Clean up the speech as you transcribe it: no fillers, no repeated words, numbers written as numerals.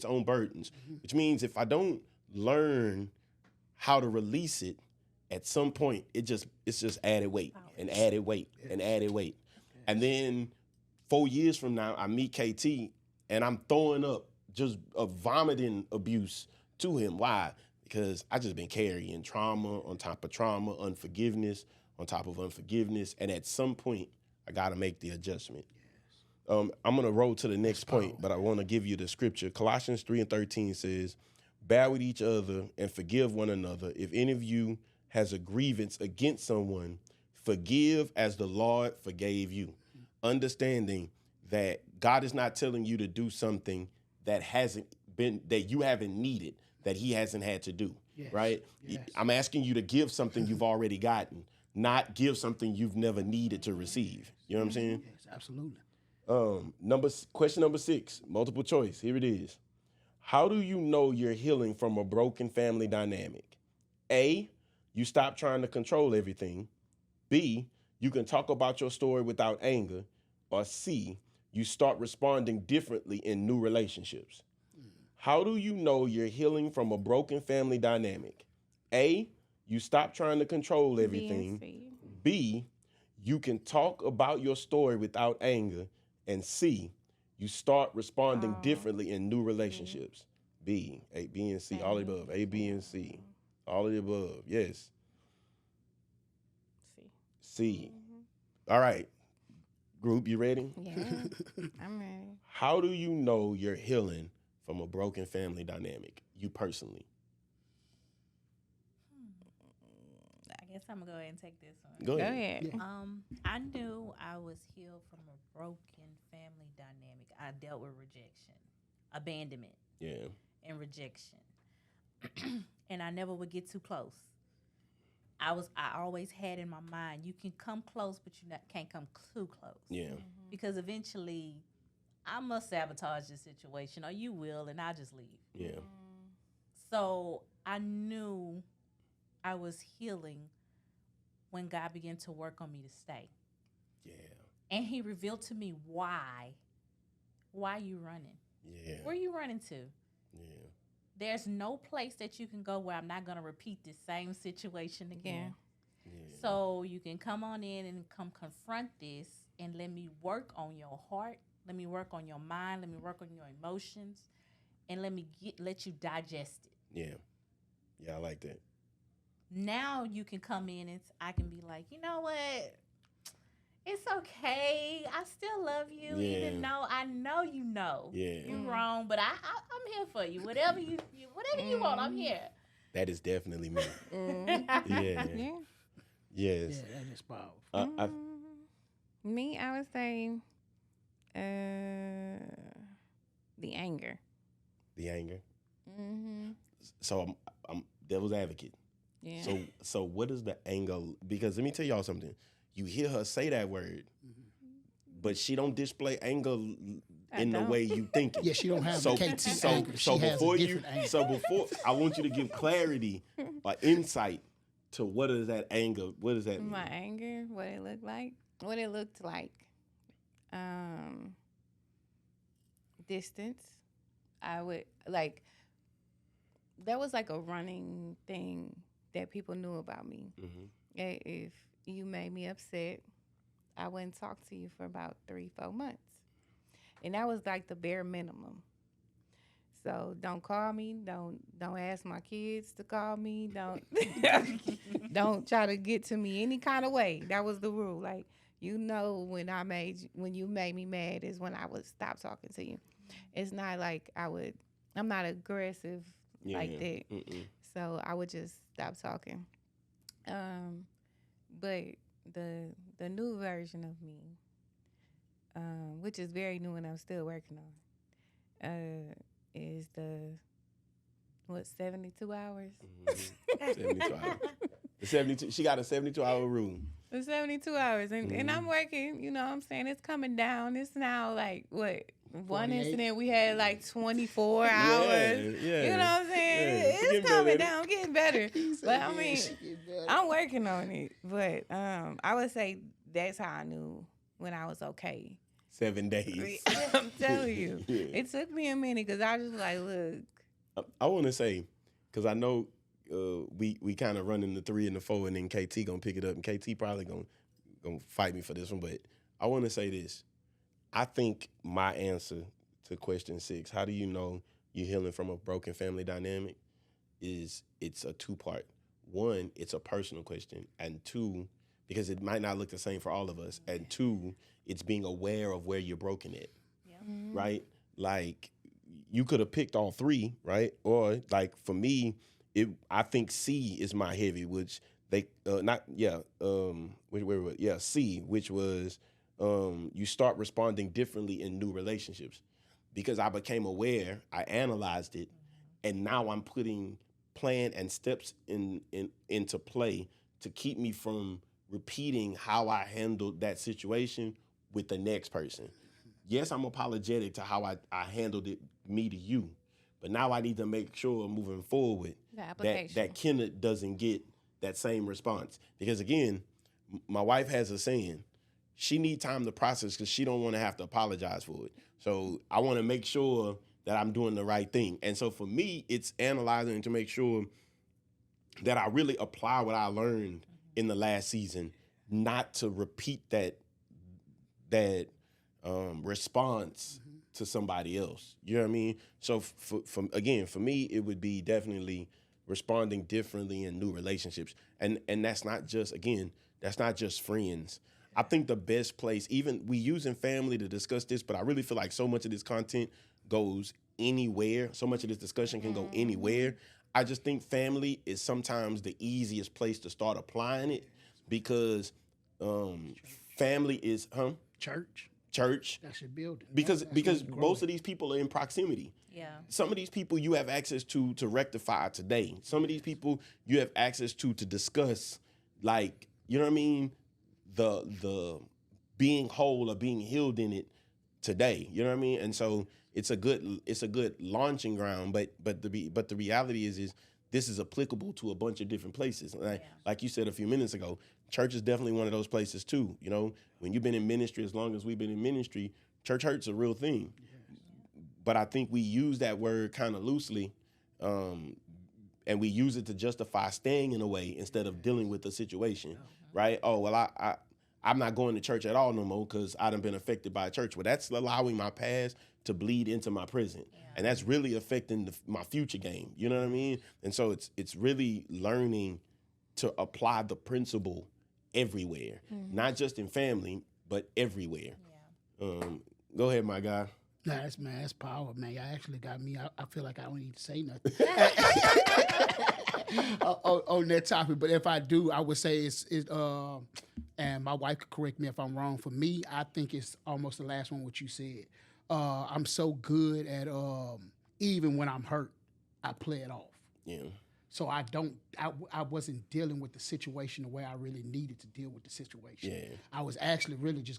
its own burdens, which means if I don't learn how to release it, at some point it's just added weight and added weight and added weight. And then 4 years from now, I meet KT and I'm throwing up just a vomiting abuse to him. Why? Because I just been carrying trauma on top of trauma, unforgiveness on top of unforgiveness. And at some point, I got to make the adjustment. I'm going to roll to the next point, but I want to give you the scripture. Colossians 3:13 says, bear with each other and forgive one another. If any of you has a grievance against someone, forgive as the Lord forgave you. Understanding that God is not telling you to do something that you haven't needed, that he hasn't had to do, right? Yes. I'm asking you to give something you've already gotten, not give something you've never needed to receive. You know what I'm saying? Yes, absolutely. Question number 6, multiple choice. Here it is. How do you know you're healing from a broken family dynamic? A, you stop trying to control everything. B, you can talk about your story without anger. Or C, you start responding differently in new relationships. How do you know you're healing from a broken family dynamic? A, you stop trying to control everything. B, you can talk about your story without anger. And C, you start responding differently in new relationships. B, A, B, and C, all of the above. A, B, and C, all of the above. Yes. C. All right. Group, you ready? Yeah, I'm ready. How do you know you're healing from a broken family dynamic, you personally? I guess I'm going to go ahead and take this one. Go ahead. Yeah. I knew I was healed from a broken family dynamic. I dealt with rejection, abandonment, and rejection. And I never would get too close. I always had in my mind, you can come close, but you can't come too close. Yeah. Because eventually, I must sabotage the situation, or you will, and I'll just leave. Yeah. So I knew I was healing when God began to work on me to stay. Yeah. And he revealed to me why. Why you running? Yeah. Where you running to? Yeah. There's no place that you can go where I'm not going to repeat the same situation again. Yeah. So you can come on in and come confront this and let me work on your heart. Let me work on your mind. Let me work on your emotions. And let you digest it. Yeah. Yeah, I like that. Now you can come in and I can be like, you know what? It's okay. I still love you, even though I know you know you're wrong. But I'm here for you. Whatever you want, I'm here. That is definitely me. Yeah. Yes. Yeah, that is powerful. Me, I would say the anger. The anger. Mm-hmm. So I'm devil's advocate. Yeah. So what is the anger? Because let me tell y'all something. You hear her say that word, but she don't display anger in the way you think it. Yeah, she don't have KT anger. So before I want you to give clarity or insight to what is that anger? What does that mean? My anger, what it looked like. What it looked like. Distance. I would that was like a running thing that people knew about me. Mm-hmm. If you made me upset, I wouldn't talk to you for about 3-4 months. And that was like the bare minimum. So don't call me. Don't ask my kids to call me. Don't try to get to me any kind of way. That was the rule. Like, when you made me mad is when I would stop talking to you. It's not like I'm not aggressive like that. Mm-mm. So I would just stop talking. But the new version of me, which is very new and I'm still working on, is the 72 hours? Mm-hmm. 72 hours. The 72. She got a 72-hour rule. The 72 hours, and I'm working. You know what I'm saying? It's coming down. It's now like what? 48. One incident we had like 24 hours. Yeah. You know what I'm saying? Yeah. It's coming down, getting better. But I mean, I'm working on it. But I would say that's how I knew when I was okay. 7 days. I'm telling you, it took me a minute because I was just like, look. I want to say, because I know we kind of running the 3 and the 4, and then KT gonna pick it up, and KT probably gonna fight me for this one. But I want to say this. I think my answer to question 6, how do you know you're healing from a broken family dynamic, is it's a 2-part. 1, it's a personal question, and 2, because it might not look the same for all of us, and 2, it's being aware of where you're broken at, right? Like, you could have picked all 3, right? Or like for me, I think C is my heavy, which they C, which was you start responding differently in new relationships, because I became aware, I analyzed it, and now I'm putting plan and steps into play to keep me from repeating how I handled that situation with the next person. Yes, I'm apologetic to how I handled it, me to you, but now I need to make sure moving forward that Kenneth doesn't get that same response. Because again, my wife has a saying, she needs time to process because she don't want to have to apologize for it. So I want to make sure that I'm doing the right thing. And so for me, it's analyzing to make sure that I really apply what I learned in the last season, not to repeat that response to somebody else. You know what I mean? So for me, it would be definitely responding differently in new relationships. And that's not just friends. I think the best place, even we using family to discuss this, but I really feel like so much of this content goes anywhere. So much of this discussion can go anywhere. I just think family is sometimes the easiest place to start applying it, because family is church. That's your building. Because most of these people are in proximity. Yeah. Some of these people you have access to rectify today. Some of these people you have access to discuss, like, you know what I mean, the being whole or being healed in it today. You know what I mean? And so it's a good launching ground, but the reality is this is applicable to a bunch of different places. Like you said a few minutes ago, church is definitely one of those places too. You know, when you've been in ministry as long as we've been in ministry, church hurt's a real thing. But I think we use that word kind of loosely, and we use it to justify staying in a way instead of dealing with the situation, right? Oh, well, I'm not going to church at all no more because I done been affected by church. Well, that's allowing my past to bleed into my present. And that's really affecting my future game. You know what I mean? And so it's really learning to apply the principle everywhere, not just in family, but everywhere. Yeah. Go ahead, my guy. Nah, that's power, man. Y'all actually got me. I feel like I don't need to say nothing on that topic. But if I do, I would say it's and my wife could correct me if I'm wrong. For me, I think it's almost the last one what you said. I'm so good at even when I'm hurt, I play it off. Yeah. So I wasn't dealing with the situation the way I really needed to deal with the situation. Yeah. I was actually really just going